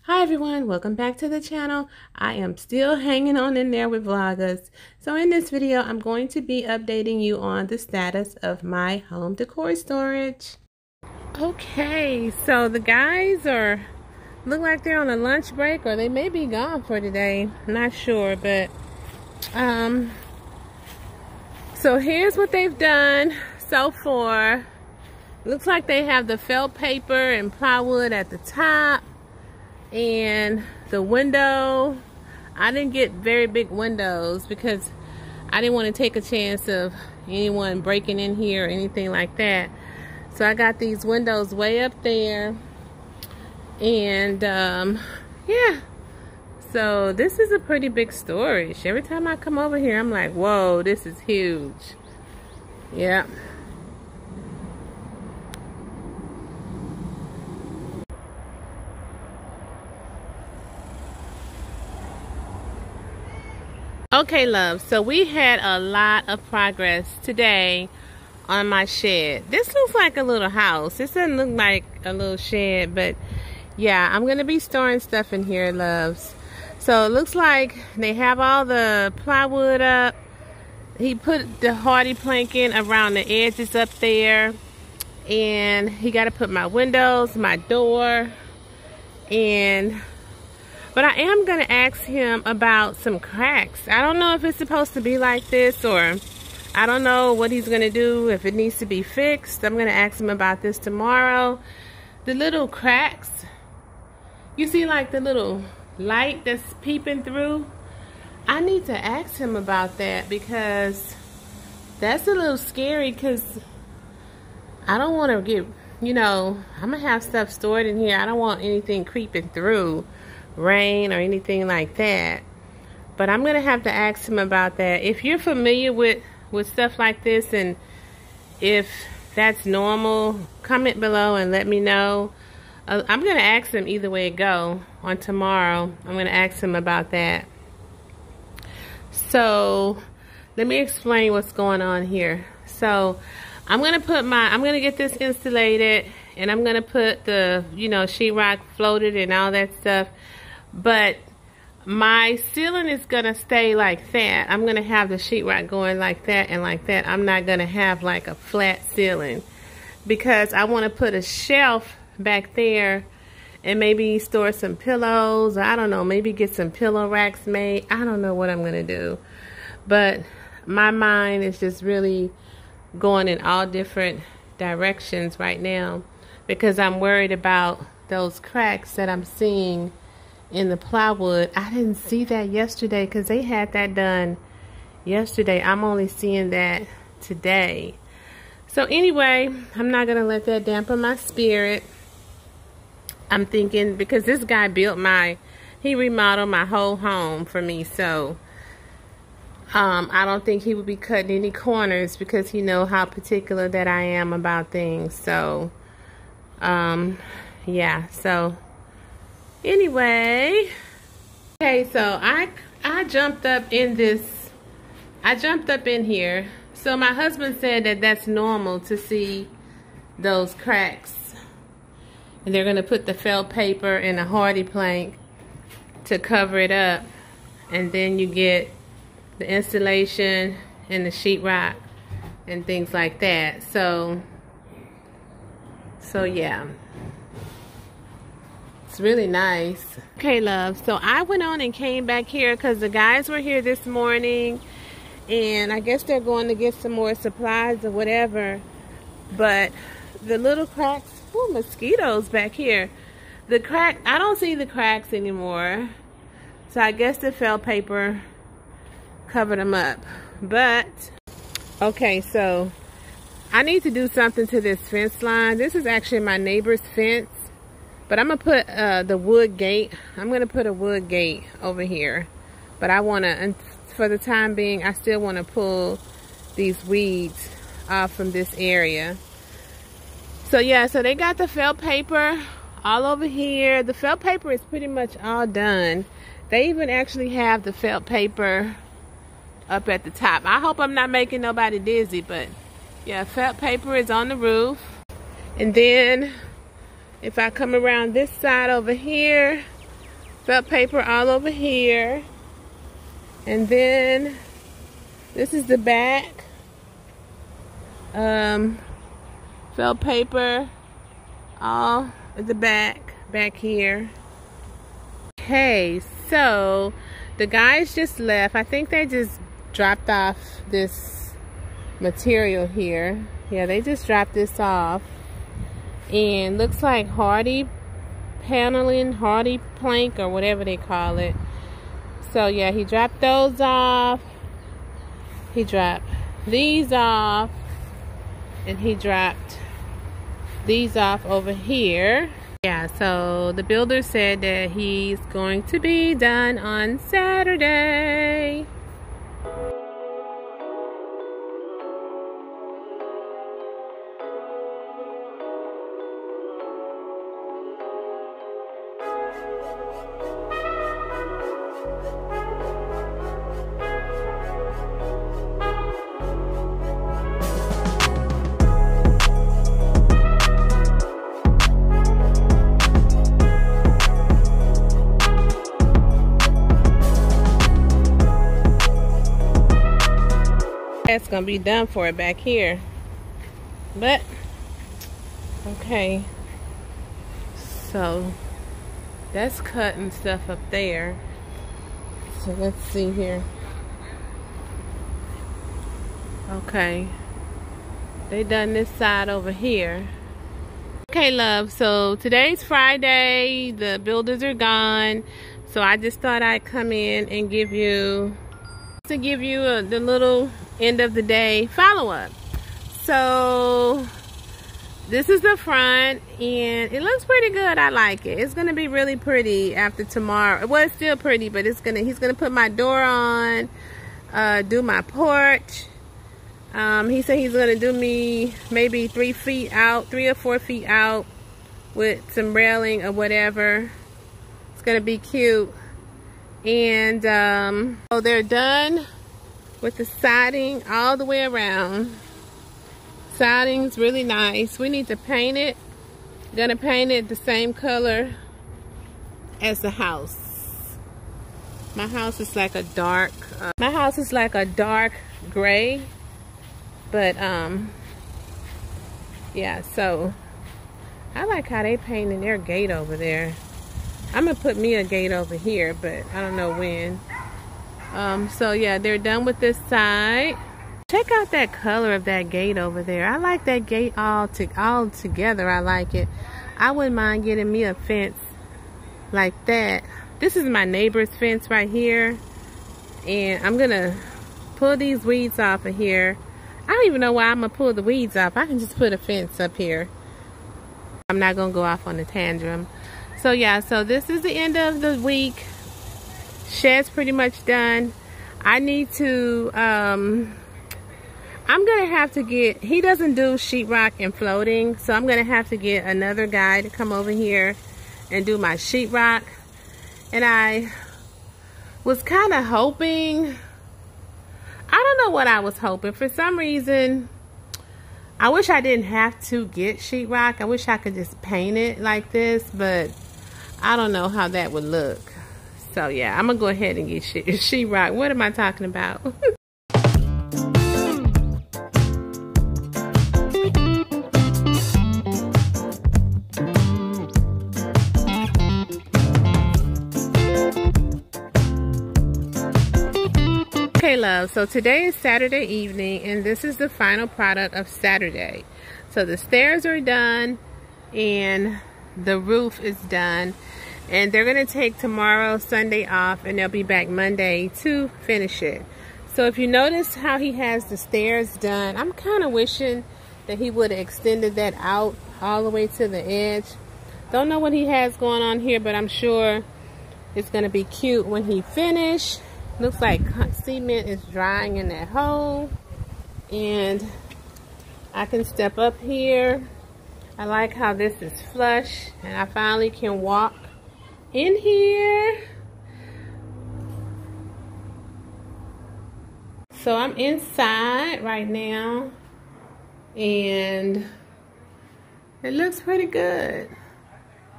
Hi everyone, welcome back to the channel. I am still hanging on in there with vloggers. So in this video, I'm going to be updating you on the status of my home decor storage. Okay, so the guys look like they're on a lunch break, or they may be gone for today. I'm not sure, but so here's what they've done so far. Looks like they have the felt paper and plywood at the top. And the window, I didn't get very big windows because I didn't want to take a chance of anyone breaking in here or anything like that. So I got these windows way up there. And yeah, so this is a pretty big storage. Every time I come over here, I'm like, whoa, this is huge. Yeah. Okay, love, so we had a lot of progress today on my shed. This looks like a little house. This doesn't look like a little shed, but yeah, I'm going to be storing stuff in here, loves. So it looks like they have all the plywood up. He put the hardy planking around the edges up there. And he got to put my windows, my door, but I am going to ask him about some cracks. I don't know if it's supposed to be like this, or I don't know what he's going to do, if it needs to be fixed. I'm going to ask him about this tomorrow. The little cracks, you see like the little light that's peeping through? I need to ask him about that because that's a little scary, because I don't want to get, you know, I'm going to have stuff stored in here. I don't want anything creeping through, rain or anything like that. But I'm gonna have to ask him about that. If you're familiar with stuff like this, and if that's normal, comment below and let me know. I'm gonna ask him either way it go on tomorrow. I'm gonna ask him about that. So let me explain what's going on here. So I'm gonna get this insulated, and I'm gonna put the, you know, sheetrock floated and all that stuff. But my ceiling is gonna stay like that. I'm gonna have the sheetrock going like that and like that. I'm not gonna have like a flat ceiling, because I want to put a shelf back there and maybe store some pillows. I don't know, maybe get some pillow racks made. I don't know what I'm gonna do, but my mind is just really going in all different directions right now, because I'm worried about those cracks that I'm seeing in the plywood. I didn't see that yesterday because they had that done yesterday. I'm only seeing that today. So anyway, I'm not gonna let that dampen my spirit. I'm thinking, because this guy he remodeled my whole home for me, so I don't think he would be cutting any corners, because he knows how particular that I am about things. So yeah, so anyway, okay, so I jumped up in here. So my husband said that that's normal to see those cracks, and they're gonna put the felt paper and a hardy plank to cover it up, and then you get the insulation and the sheetrock and things like that. So yeah, it's really nice. Okay, love, so I went on and came back here because the guys were here this morning, and I guess they're going to get some more supplies or whatever. But the little cracks, oh, mosquitoes back here. The crack, I don't see the cracks anymore, so I guess the felt paper covered them up. But okay, so I need to do something to this fence line. This is actually my neighbor's fence, but I'm gonna put the wood gate. I'm gonna put a wood gate over here, but I want to, and for the time being, I still want to pull these weeds off from this area. So yeah, so they got the felt paper all over here. The felt paper is pretty much all done. They even actually have the felt paper up at the top. I hope I'm not making nobody dizzy, but yeah, felt paper is on the roof. And then if I come around this side over here, Felt paper all over here. And then this is the back. Felt paper all at the back here. Okay, so the guys just left. I think they just dropped off this material here. Yeah, they just dropped this off. And looks like hardy paneling, hardy plank, or whatever they call it. So yeah, he dropped those off. He dropped these off. And he dropped these off over here. Yeah, so the builder said that he's going to be done on Saturday. That's gonna be done for it back here, but okay, so that's cutting stuff up there. So let's see here. Okay, they done this side over here. Okay, love, so today's Friday, the builders are gone, so I just thought I'd come in and give you the little end of the day follow-up. So this is the front, and it looks pretty good. I like it. It's gonna be really pretty after tomorrow. Well, it's still pretty, but he's gonna put my door on, do my porch. He said he's gonna do me maybe 3 or 4 feet out with some railing or whatever. It's gonna be cute. And so they're done with the siding all the way around. Siding's really nice. We need to paint it. Gonna paint it the same color as the house. My house is like a dark gray, but yeah, so I like how they painted their gate over there. I'm gonna put me a gate over here, but I don't know when. So yeah, they're done with this side. Check out that color of that gate over there. I like that gate all together. I like it. I wouldn't mind getting me a fence like that. This is my neighbor's fence right here, and I'm gonna pull these weeds off of here. I don't even know why I'm gonna pull the weeds off. I can just put a fence up here. I'm not gonna go off on a tantrum. So yeah, so this is the end of the week. Shed's pretty much done. I need to, I'm gonna have to get, he doesn't do sheetrock and floating, so I'm gonna have to get another guy to come over here and do my sheetrock. And I was kind of hoping, I don't know what I was hoping. For some reason, I wish I didn't have to get sheetrock. I wish I could just paint it like this, but I don't know how that would look. So yeah, I'm gonna go ahead and get sheetrock. What am I talking about? Okay, love, so today is Saturday evening, and this is the final product of Saturday. So the stairs are done, and the roof is done. And they're going to take tomorrow, Sunday off, and they'll be back Monday to finish it. So if you notice how he has the stairs done, I'm kind of wishing that he would have extended that out all the way to the edge. Don't know what he has going on here, but I'm sure it's going to be cute when he finishes. Looks like cement is drying in that hole. And I can step up here. I like how this is flush, and I finally can walk in here. So I'm inside right now, and it looks pretty good.